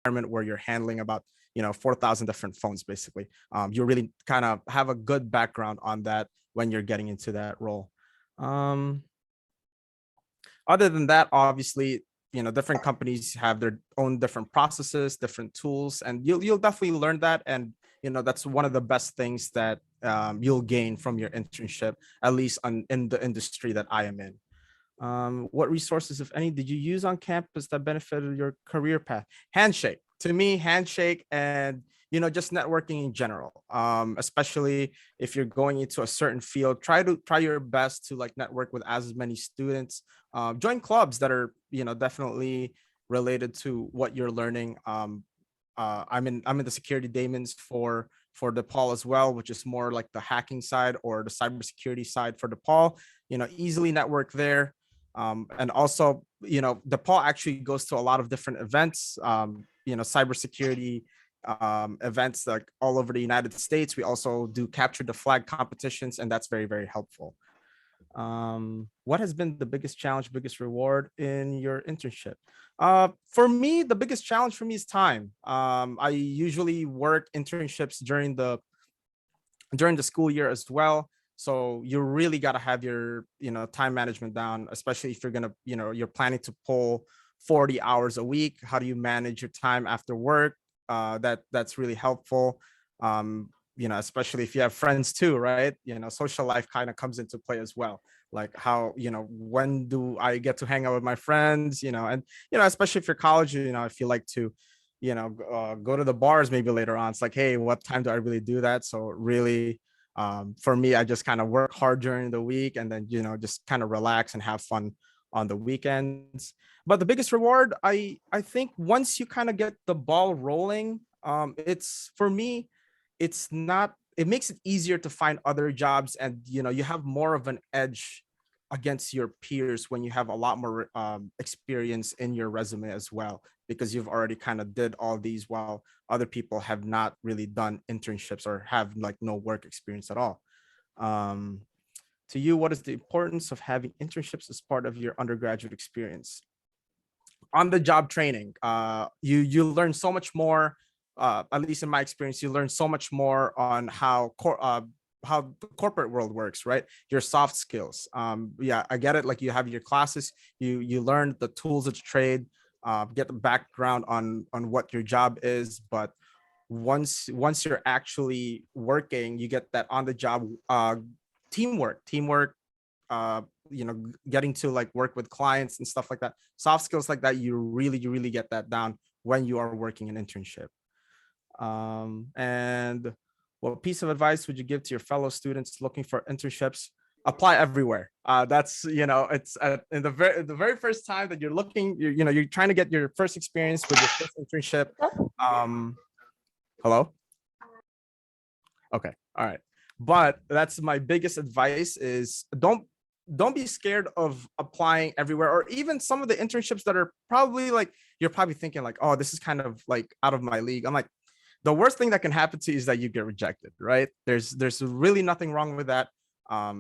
environment where you're handling about 4,000 different phones basically. You really kind of have a good background on that when you're getting into that role. Um, Other than that, obviously, different companies have their own different processes, different tools, and you'll definitely learn that. And that's one of the best things that you'll gain from your internship, at least in the industry that I am in. What resources, if any, did you use on campus that benefited your career path? Handshake. To me, handshake and just networking in general. Especially if you're going into a certain field, try your best to like network with as many students. Join clubs that are definitely related to what you're learning. I'm in the security daemons for DePaul as well, which is more like the hacking side or the cybersecurity side for DePaul. Easily network there. And also, DePaul actually goes to a lot of different events, cybersecurity events like all over the United States. We also do capture the flag competitions, and that's very, very helpful. What has been the biggest challenge, biggest reward in your internship? For me, the biggest challenge for me is time. I usually work internships during the school year as well. So you really got to have your, time management down, especially if you're going to, you're planning to pull 40 hours a week. How do you manage your time after work? That's really helpful. Especially if you have friends too, right? Social life kind of comes into play as well. Like how, when do I get to hang out with my friends, and, especially if you're college, if you like to, go to the bars maybe later on, it's like, hey, what time do I really do that? So really, for me, I just kind of work hard during the week and then, just kind of relax and have fun on the weekends. But the biggest reward, I think once you kind of get the ball rolling, it's for me, it makes it easier to find other jobs, and you have more of an edge against your peers when you have a lot more experience in your resume as well, because you've already kind of did all these while other people have not really done internships or have like no work experience at all. um, to you, what is the importance of having internships as part of your undergraduate experience? On the job training, you learn so much more. At least in my experience, you learn so much more on how the corporate world works, right? Your soft skills. Yeah, I get it. Like you have your classes, you learn the tools of the trade, get the background on what your job is. But once you're actually working, you get that on the job teamwork, uh getting to like work with clients and stuff like that. Soft skills like that, you really get that down when you are working an internship. And what piece of advice would you give to your fellow students looking for internships? Apply everywhere. That's it's in the very first time that you're looking, you're trying to get your first experience with your first internship. um Hello. Okay. All right. But that's my biggest advice is don't be scared of applying everywhere, or even some of the internships that are probably like, you're probably thinking like, oh, this is kind of like out of my league. I'm like, the worst thing that can happen to you is that you get rejected, right? There's really nothing wrong with that.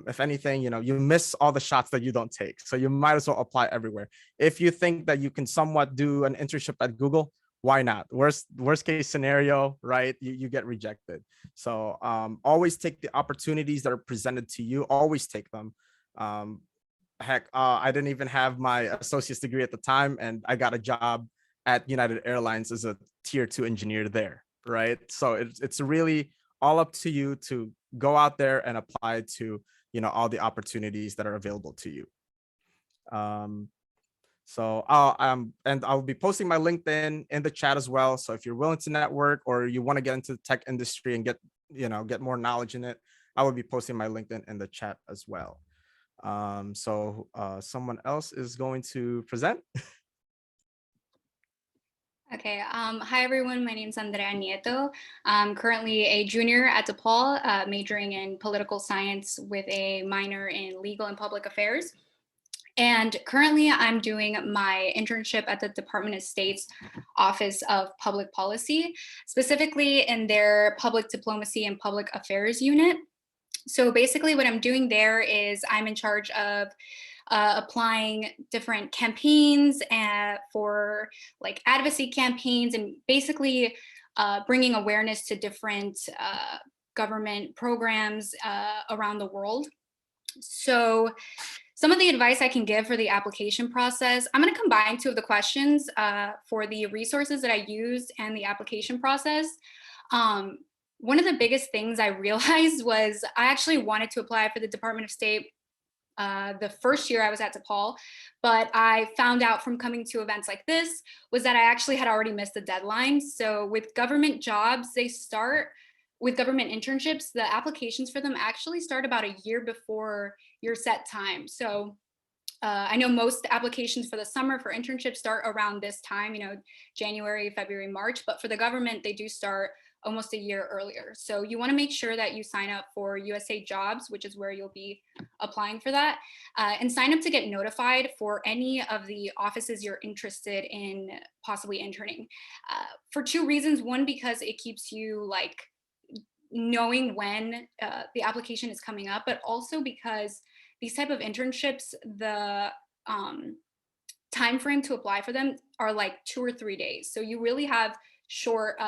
If anything, you miss all the shots that you don't take. So you might as well apply everywhere. If you think that you can somewhat do an internship at Google, why not? Worst case scenario, right? You get rejected. So always take the opportunities that are presented to you. Always take them. Um, Heck, I didn't even have my associate's degree at the time, and I got a job at United Airlines as a tier 2 engineer there, right? So it's really all up to you to go out there and apply to all the opportunities that are available to you. Um, so I'll be posting my LinkedIn in the chat as well. So if you're willing to network or you want to get into the tech industry and get more knowledge in it, I will be posting my LinkedIn in the chat as well. Someone else is going to present. Okay. Hi, everyone. My name is Andrea Nieto. I'm currently a junior at DePaul, majoring in political science with a minor in legal and public affairs. And currently, I'm doing my internship at the Department of State's Office of Public Policy, specifically in their Public Diplomacy and Public Affairs unit. So basically, what I'm doing there is I'm in charge of applying different campaigns for like advocacy campaigns, and basically bringing awareness to different government programs around the world. So some of the advice I can give for the application process, I'm going to combine two of the questions for the resources that I used and the application process. One of the biggest things I realized was I actually wanted to apply for the Department of State the first year I was at DePaul, but I found out from coming to events like this was that I actually had already missed the deadline. So with government jobs, they start with government internships, the applications for them actually start about a year before your set time. So I know most applications for the summer for internships start around this time, January, February, March, but for the government, they do start almost a year earlier. So you want to make sure that you sign up for USA Jobs, which is where you'll be applying for that, and sign up to get notified for any of the offices you're interested in possibly interning. For two reasons. One, because it keeps you like knowing when the application is coming up, but also because these type of internships, the time frame to apply for them are like 2 or 3 days. So you really have short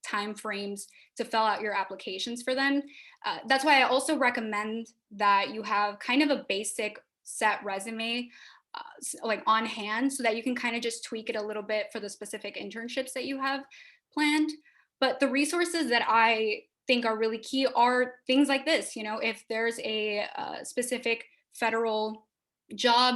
time frames to fill out your applications for them. That's why I also recommend that you have kind of a basic set resume like on hand, so that you can kind of just tweak it a little bit for the specific internships that you have planned. But the resources that I think are really key are things like this. If there's a specific federal job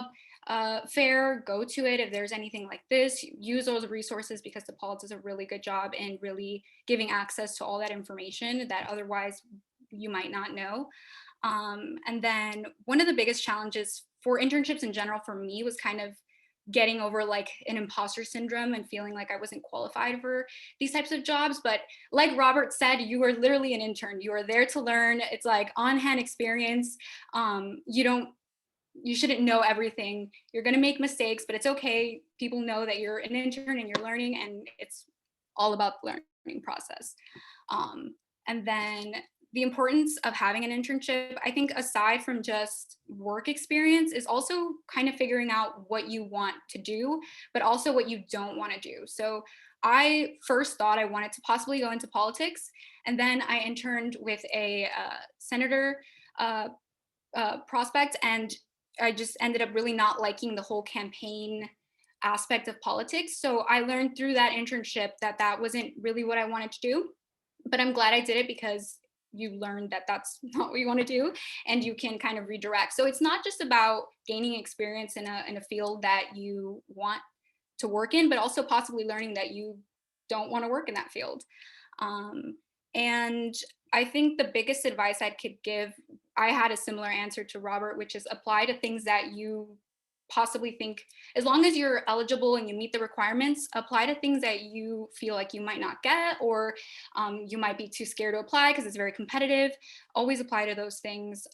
fair, go to it. If there's anything like this, use those resources, because DePaul does a really good job in really giving access to all that information that otherwise you might not know. And then one of the biggest challenges for internships in general for me was kind of getting over like an imposter syndrome and feeling like I wasn't qualified for these types of jobs. But like Robert said, you are literally an intern. You are there to learn. It's like on-hand experience. You shouldn't know everything. You're going to make mistakes, but it's okay. People know that you're an intern and you're learning, and it's all about the learning process. And then the importance of having an internship, I think, aside from just work experience, is also kind of figuring out what you want to do, but also what you don't want to do. So I first thought I wanted to possibly go into politics, and then I interned with a senator prospect, and I just ended up really not liking the whole campaign aspect of politics. So I learned through that internship that that wasn't really what I wanted to do, but I'm glad I did it, because you learn that that's not what you want to do, and you can kind of redirect. So it's not just about gaining experience in a field that you want to work in, but also possibly learning that you don't want to work in that field. And I think the biggest advice I could give, I had a similar answer to Robert, which is apply to things that you possibly think, as long as you're eligible and you meet the requirements, apply to things that you feel like you might not get, or you might be too scared to apply because it's very competitive. Always apply to those things.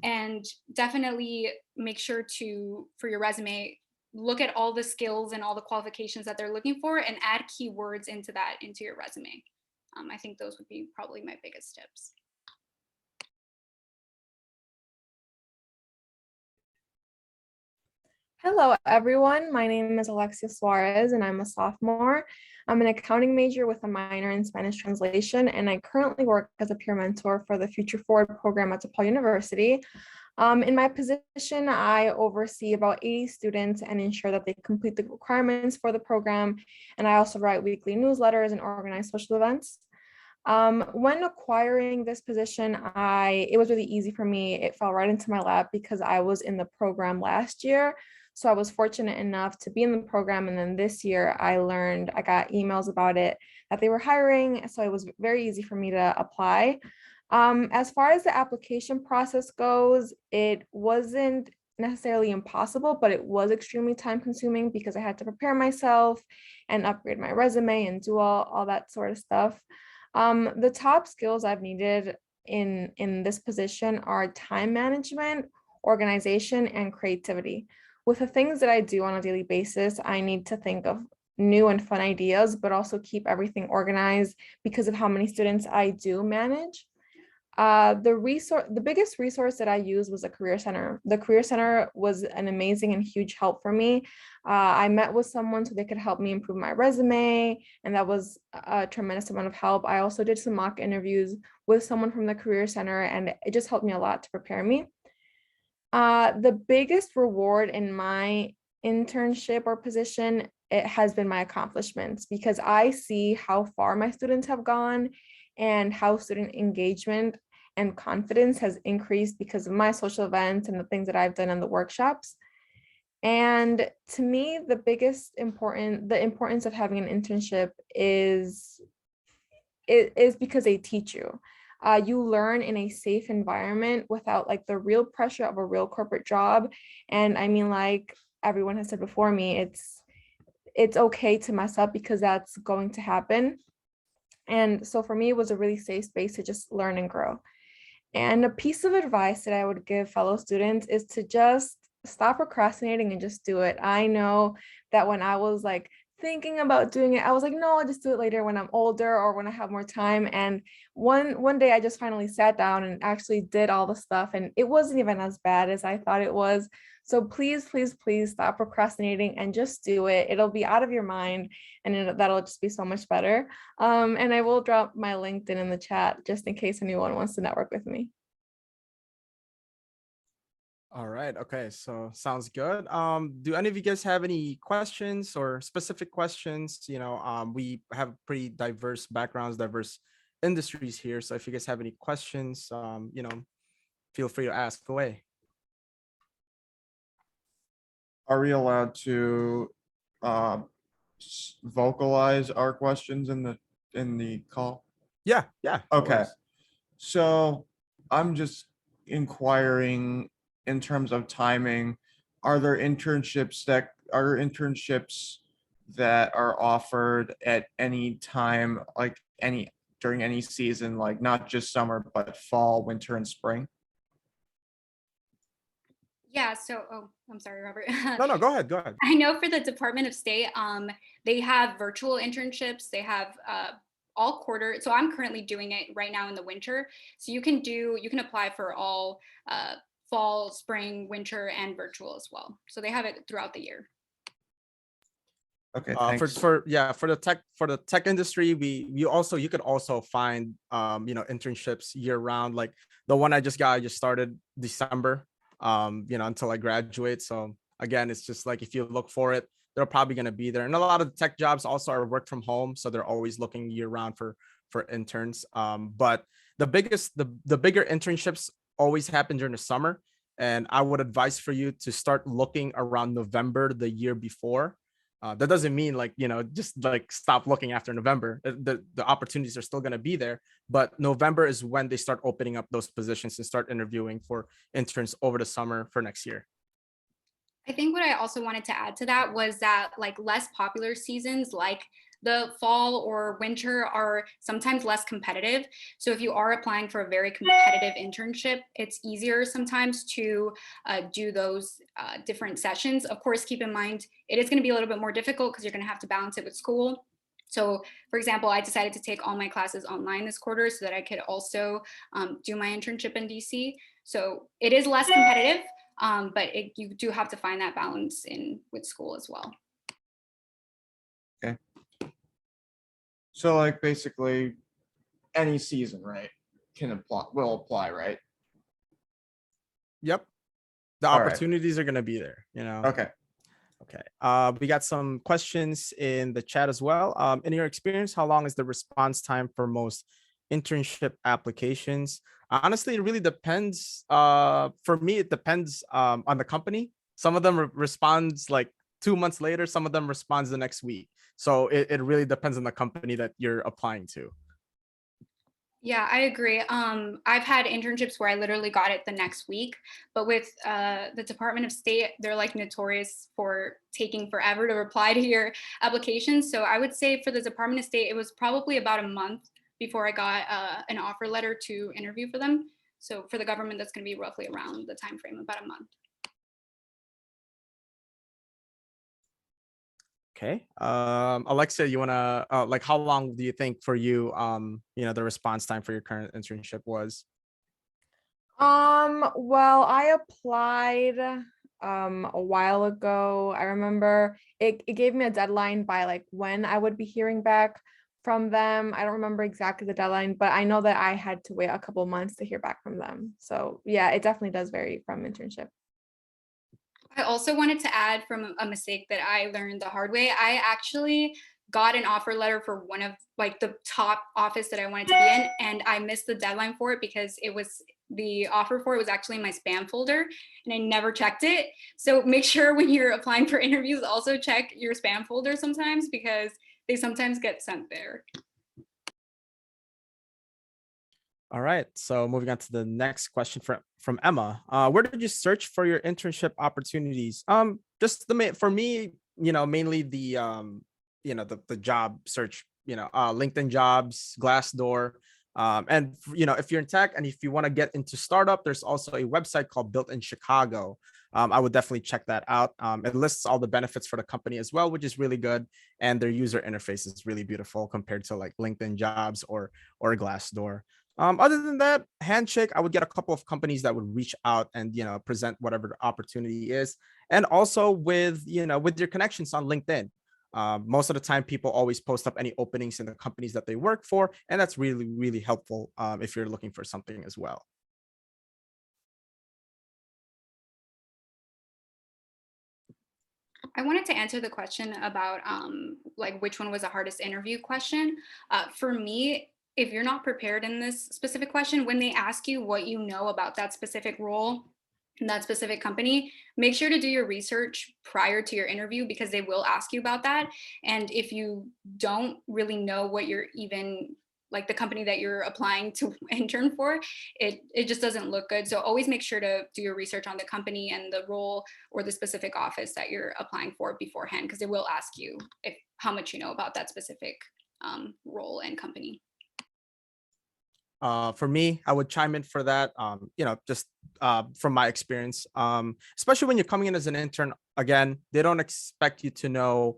And definitely make sure to, for your resume, look at all the skills and all the qualifications that they're looking for, and add keywords into your resume. I think those would be probably my biggest tips. Hello, everyone. My name is Alexia Suarez, and I'm a sophomore. I'm an accounting major with a minor in Spanish translation, and I currently work as a peer mentor for the Future Forward program at DePaul University. In my position, I oversee about 80 students and ensure that they complete the requirements for the program. And I also write weekly newsletters and organize social events. When acquiring this position, it was really easy for me. It fell right into my lap because I was in the program last year. So I was fortunate enough to be in the program. And then this year I got emails about it, that they were hiring. So it was very easy for me to apply. As far as the application process goes, it wasn't necessarily impossible, but it was extremely time consuming because I had to prepare myself and upgrade my resume and do all that sort of stuff. The top skills I've needed in this position are time management, organization, and creativity. With the things that I do on a daily basis, I need to think of new and fun ideas, but also keep everything organized because of how many students I do manage. The biggest resource that I used was the Career Center. The Career Center was an amazing and huge help for me. I met with someone so they could help me improve my resume, and that was a tremendous amount of help. I also did some mock interviews with someone from the Career Center, and it just helped me a lot to prepare me. The biggest reward in my internship or position, it has been my accomplishments, because I see how far my students have gone and how student engagement and confidence has increased because of my social events and the things that I've done in the workshops. And to me, the importance of having an internship is because they teach you. You learn in a safe environment without like the real pressure of a real corporate job. And I mean, like everyone has said before me, it's okay to mess up because that's going to happen. And so for me, it was a really safe space to just learn and grow. And a piece of advice that I would give fellow students is to just stop procrastinating and just do it. I know that when I was like thinking about doing it, I was like, no, I'll just do it later when I'm older or when I have more time. And one day I just finally sat down and actually did all the stuff, and it wasn't even as bad as I thought it was. So please, please, please stop procrastinating and just do it. It'll be out of your mind, and that'll just be so much better. And I will drop my LinkedIn in the chat just in case anyone wants to network with me. All right. Okay. So sounds good. Do any of you guys have any questions or specific questions? We have pretty diverse backgrounds, diverse industries here. So if you guys have any questions, feel free to ask away. Are we allowed to vocalize our questions in the call? Yeah. Yeah. no Okay. worries. So I'm just inquiring in terms of timing. Are there internships that are offered at any time, like during any season, like not just summer, but fall, winter, and spring? Yeah, so, oh, I'm sorry, Robert. No, go ahead. Go ahead. I know for the Department of State, they have virtual internships. They have all quarter. So I'm currently doing it right now in the winter. So you can apply for all fall, spring, winter, and virtual as well. So they have it throughout the year. Okay, For thanks. for the tech industry, you could also find internships year round. Like the one I just started December, until I graduate. So again, it's just like if you look for it, they're probably going to be there. And a lot of the tech jobs also are work from home, so they're always looking year round for interns. But the bigger internships always happen during the summer, and I would advise for you to start looking around November the year before. That doesn't mean just like stop looking after November. The opportunities are still going to be there, but November is when they start opening up those positions and start interviewing for interns over the summer for next year. I think what I also wanted to add to that was that like less popular seasons like the fall or winter are sometimes less competitive. So if you are applying for a very competitive internship, it's easier sometimes to do those different sessions. Of course, keep in mind, it is going to be a little bit more difficult because you're going to have to balance it with school. So for example, I decided to take all my classes online this quarter so that I could also do my internship in DC. So it is less competitive, but you do have to find that balance with school as well. Okay. So like basically any season, right, will apply, right? Yep. The All right. opportunities are going to be there, Okay. Okay. We got some questions in the chat as well. In your experience, how long is the response time for most internship applications? Honestly, it really depends. For me, it depends on the company. Some of them responds like 2 months later. Some of them responds the next week. So it really depends on the company that you're applying to. Yeah, I agree. I've had internships where I literally got it the next week, but with the Department of State, they're like notorious for taking forever to reply to your application. So I would say for the Department of State, it was probably about a month before I got an offer letter to interview for them. So for the government, that's going to be roughly around the time frame, about a month. Okay. Alexia, you wanna like how long do you think for you the response time for your current internship was? Well, I applied a while ago. I remember it gave me a deadline by like when I would be hearing back from them. I don't remember exactly the deadline, but I know that I had to wait a couple months to hear back from them. So yeah, it definitely does vary from internship. I also wanted to add from a mistake that I learned the hard way. I actually got an offer letter for one of like the top office that I wanted to be in, and I missed the deadline for it because it was the offer for it was actually in my spam folder and I never checked it. So make sure when you're applying for interviews, also check your spam folder sometimes because they sometimes get sent there. All right. So moving on to the next question from Emma. Where did you search for your internship opportunities? Just for me, mainly the job search, LinkedIn Jobs, Glassdoor. And if you're in tech and if you want to get into startup, there's also a website called Built in Chicago. I would definitely check that out. It lists all the benefits for the company as well, which is really good. And their user interface is really beautiful compared to like LinkedIn Jobs or Glassdoor. Other than that, Handshake, I would get a couple of companies that would reach out and present whatever the opportunity is, and also with your connections on LinkedIn. Most of the time, people always post up any openings in the companies that they work for, and that's really, really helpful if you're looking for something as well. I wanted to answer the question about like which one was the hardest interview question. For me, if you're not prepared in this specific question, when they ask you what you know about that specific role, in that specific company, make sure to do your research prior to your interview because they will ask you about that. And if you don't really know what you're even like the company that you're applying to intern for, it just doesn't look good. So always make sure to do your research on the company and the role or the specific office that you're applying for beforehand because it will ask you if how much you know about that specific role and company. For me, I would chime in for that. Just from my experience, especially when you're coming in as an intern, again, they don't expect you to know,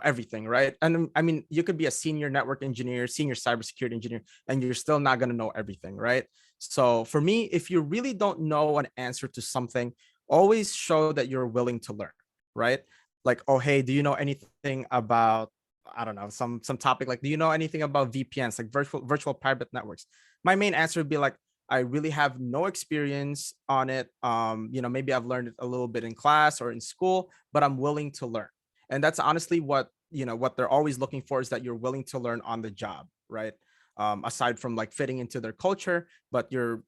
everything, right? And I mean, you could be a senior network engineer, senior cybersecurity engineer, and you're still not going to know everything, right? So for me, if you really don't know an answer to something, always show that you're willing to learn, right? Like, oh, hey, do you know anything about, I don't know, some topic, like, do you know anything about VPNs, like virtual private networks? My main answer would be like, I really have no experience on it. Maybe I've learned it a little bit in class or in school, but I'm willing to learn. And that's honestly what they're always looking for, is that you're willing to learn on the job, right? Aside from like fitting into their culture, but you're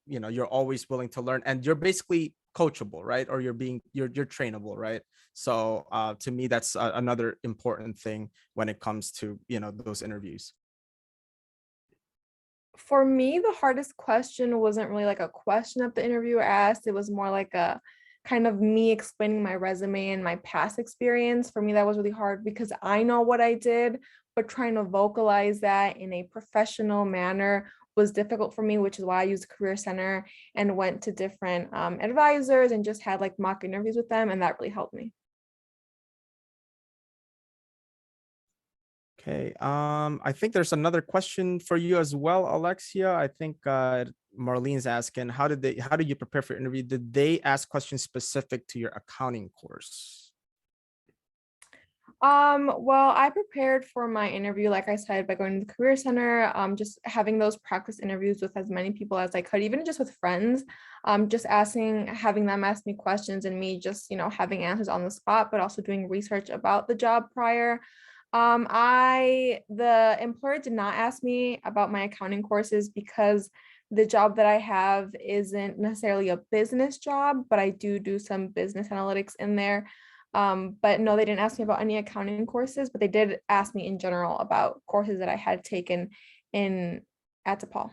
always willing to learn, and you're basically coachable, right? Or you're trainable, right? So to me, that's another important thing when it comes to those interviews. For me, the hardest question wasn't really like a question that the interviewer asked. It was more like a kind of me explaining my resume and my past experience. For me, that was really hard because I know what I did, but trying to vocalize that in a professional manner was difficult for me, which is why I used Career Center and went to different advisors and just had like mock interviews with them, and that really helped me. Okay. I think there's another question for you as well, Alexia. I think Marlene's asking, how did you prepare for your interview? Did they ask questions specific to your accounting course? Well, I prepared for my interview, like I said, by going to the Career Center, just having those practice interviews with as many people as I could, even just with friends, just having them ask me questions and me just, having answers on the spot, but also doing research about the job prior. The employer did not ask me about my accounting courses because the job that I have isn't necessarily a business job, but I do some business analytics in there. But no, they didn't ask me about any accounting courses, but they did ask me in general about courses that I had taken at DePaul.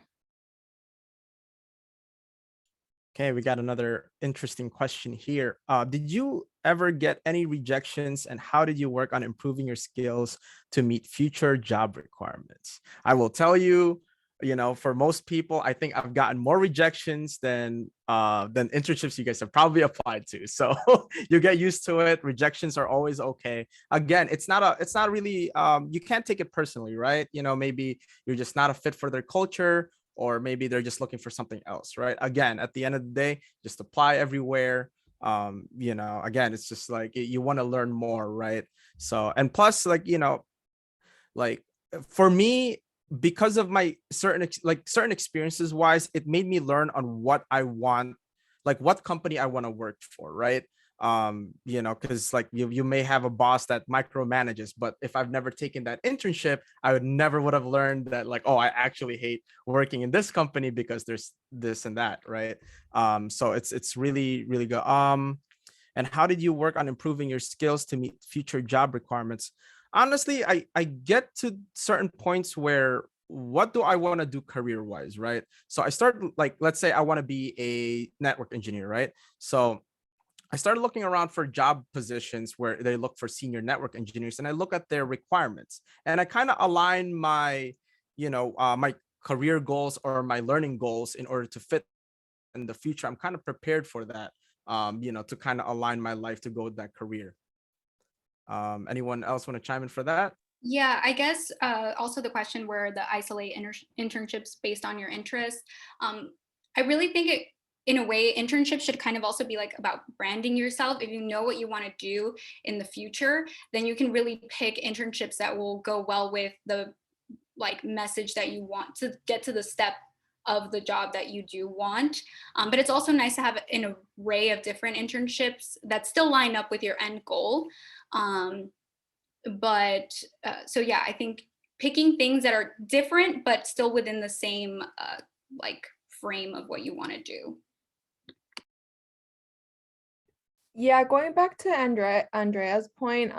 Okay, we got another interesting question here. Did you ever get any rejections, and how did you work on improving your skills to meet future job requirements? I will tell you, for most people, I think I've gotten more rejections than internships you guys have probably applied to. So you get used to it. Rejections are always okay. Again, it's not really, you can't take it personally, right? Maybe you're just not a fit for their culture, or maybe they're just looking for something else, right? Again, at the end of the day, just apply everywhere. Again, it's just like you want to learn more, right? So, and plus, like for me, because of my certain experiences wise, it made me learn on what I want, like what company I want to work for, right? Because like you may have a boss that micromanages, but if I've never taken that internship, I would have learned that, like, oh, I actually hate working in this company because there's this and that, right? So it's really, really good. And how did you work on improving your skills to meet future job requirements? Honestly, I get to certain points where, what do I want to do career wise, right? So I start, like, let's say I want to be a network engineer, right? So I started looking around for job positions where they look for senior network engineers, and I look at their requirements, and I kind of align my, my career goals or my learning goals in order to fit in the future. I'm kind of prepared for that, to kind of align my life to go with that career. Anyone else want to chime in for that? Yeah, I guess also the question where the isolate internships based on your interest. I really think in a way, internships should kind of also be like about branding yourself. If you know what you want to do in the future, then you can really pick internships that will go well with the like message that you want to get to the step of the job that you do want. But it's also nice to have an array of different internships that still line up with your end goal. So yeah, I think picking things that are different but still within the same like frame of what you want to do. Yeah, going back to Andrea's point,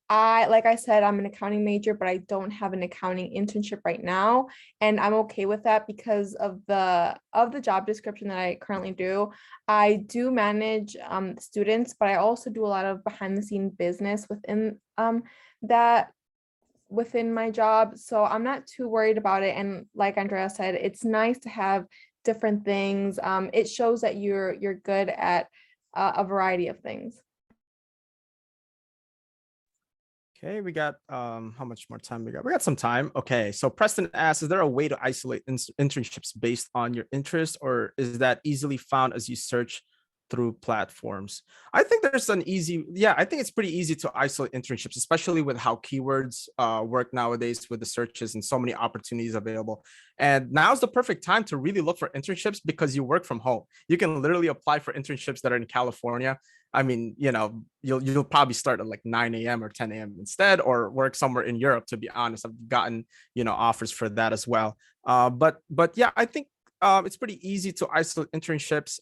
like I said, I'm an accounting major, but I don't have an accounting internship right now, and I'm okay with that because of the job description that I currently do. I do manage students, but I also do a lot of behind the scene business that within my job, so I'm not too worried about it. And like Andrea said, it's nice to have different things. It shows that you're good at a variety of things. Okay, we got how much more time we got? We got some time. Okay, so Preston asks, is there a way to isolate internships based on your interest, or is that easily found as you search through platforms? I think there's I think it's pretty easy to isolate internships, especially with how keywords work nowadays with the searches and so many opportunities available. And now's the perfect time to really look for internships because you work from home. You can literally apply for internships that are in California. I mean, you'll probably start at like 9 a.m. or 10 a.m. instead, or work somewhere in Europe. To be honest, I've gotten offers for that as well. But yeah, I think it's pretty easy to isolate internships.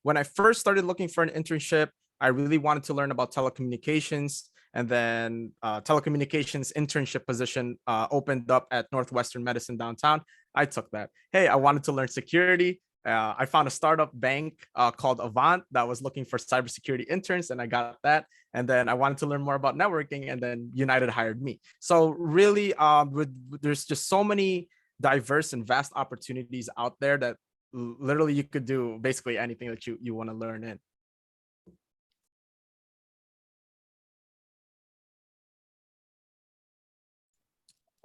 When I first started looking for an internship, I really wanted to learn about telecommunications, and then telecommunications internship position opened up at Northwestern Medicine downtown. I took that. Hey, I wanted to learn security. I found a startup bank called Avant that was looking for cybersecurity interns, and I got that. And then I wanted to learn more about networking, and then United hired me. So really, there's just so many diverse and vast opportunities out there that literally you could do basically anything that you want to learn in.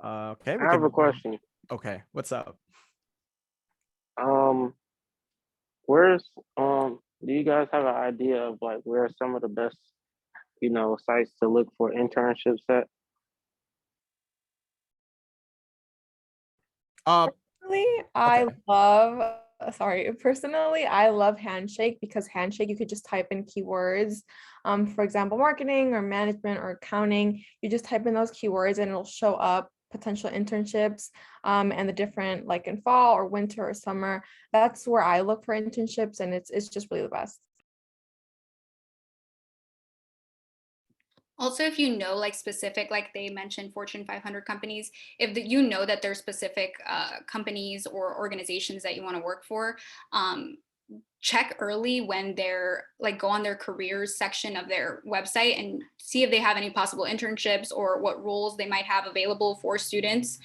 Okay, I have a question. Okay, what's up? Where's do you guys have an idea of like where are some of the best, sites to look for internships at? Personally, I love Handshake because Handshake, you could just type in keywords. For example, marketing or management or accounting, you just type in those keywords and it'll show up potential internships and the different, like in fall or winter or summer. That's where I look for internships, and it's just really the best. Also, if you know like specific, like they mentioned Fortune 500 companies, if that there's specific companies or organizations that you want to work for, check early when they're like go on their careers section of their website and see if they have any possible internships or what roles they might have available for students.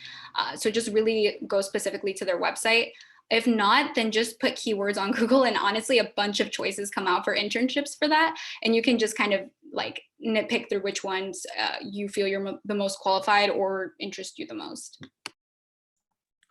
So just really go specifically to their website. If not, then just put keywords on Google, and honestly, a bunch of choices come out for internships for that. And you can just kind of like nitpick through which ones you feel you're the most qualified or interest you the most.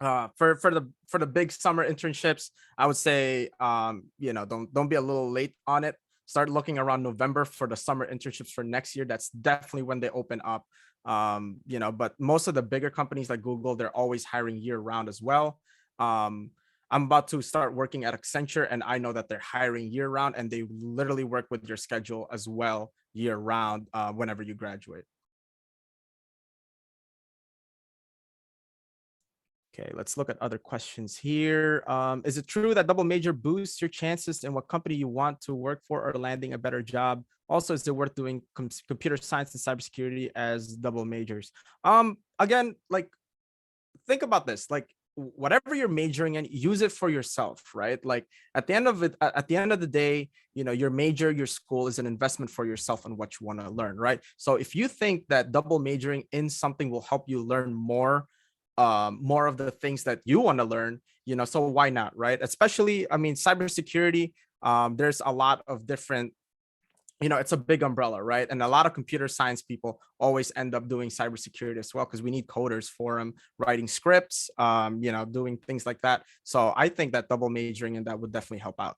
For the big summer internships, I would say don't be a little late on it. Start looking around November for the summer internships for next year. That's definitely when they open up. But most of the bigger companies like Google, they're always hiring year round as well. I'm about to start working at Accenture, and I know that they're hiring year round, and they literally work with your schedule as well year round whenever you graduate. Okay, let's look at other questions here. Is it true that double major boosts your chances in what company you want to work for or landing a better job? Also, is it worth doing computer science and cybersecurity as double majors? Again, like, think about this. Like, whatever you're majoring in, use it for yourself, right? Like, at the end of the day, your major, your school is an investment for yourself and what you want to learn, right? So if you think that double majoring in something will help you learn more of the things that you want to learn, so why not, right? Especially, I mean, cybersecurity, there's a lot of different, it's a big umbrella, right? And a lot of computer science people always end up doing cybersecurity as well, because we need coders for them, writing scripts, doing things like that. So I think that double majoring in that would definitely help out.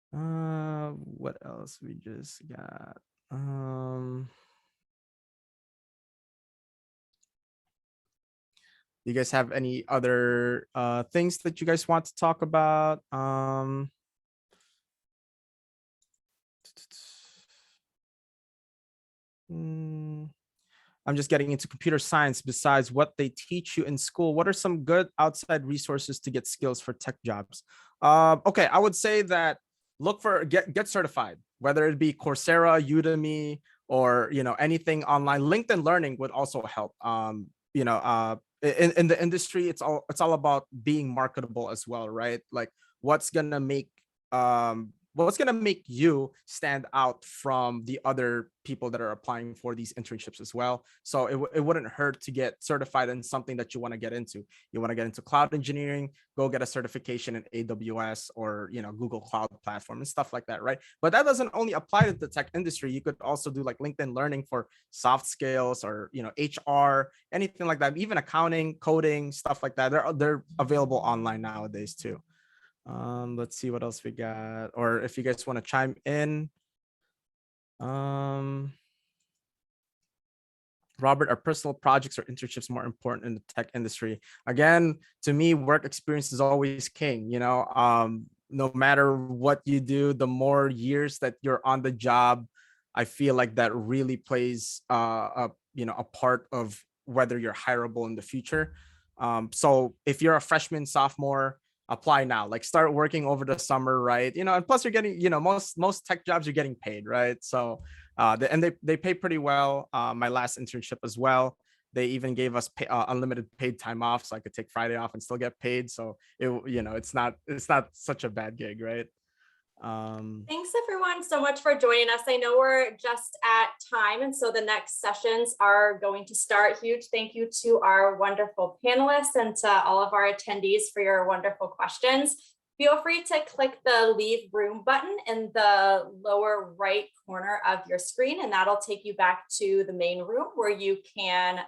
What else we just got? You guys have any other things that you guys want to talk about? I'm just getting into computer science. Besides what they teach you in school, what are some good outside resources to get skills for tech jobs? Okay, I would say that look for get certified, whether it be Coursera, Udemy, or anything online. LinkedIn Learning would also help. In the industry, it's all about being marketable as well, right? Like, what's gonna make you stand out from the other people that are applying for these internships as well. So it wouldn't hurt to get certified in something that you want to get into. You want to get into cloud engineering, go get a certification in AWS or Google Cloud Platform and stuff like that, right? But that doesn't only apply to the tech industry. You could also do like LinkedIn Learning for soft skills or HR, anything like that. Even accounting, coding, stuff like that. They're available online nowadays too. Let's see what else we got, or if you guys want to chime in. Robert, are personal projects or internships more important in the tech industry? Again, to me, work experience is always king. No matter what you do, the more years that you're on the job, I feel like that really plays a part of whether you're hireable in the future. So if you're a freshman, sophomore, apply now. Like, start working over the summer, right? And plus you're getting, most tech jobs you're getting paid, right? So they pay pretty well. My last internship as well, they even gave us unlimited paid time off, so I could take Friday off and still get paid. So it's not such a bad gig, right? Thanks everyone so much for joining us. I know we're just at time, and so the next sessions are going to start. Huge thank you to our wonderful panelists and to all of our attendees for your wonderful questions. Feel free to click the leave room button in the lower right corner of your screen, and that'll take you back to the main room where you can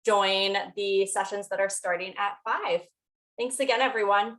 join the sessions that are starting at 5. Thanks again, everyone.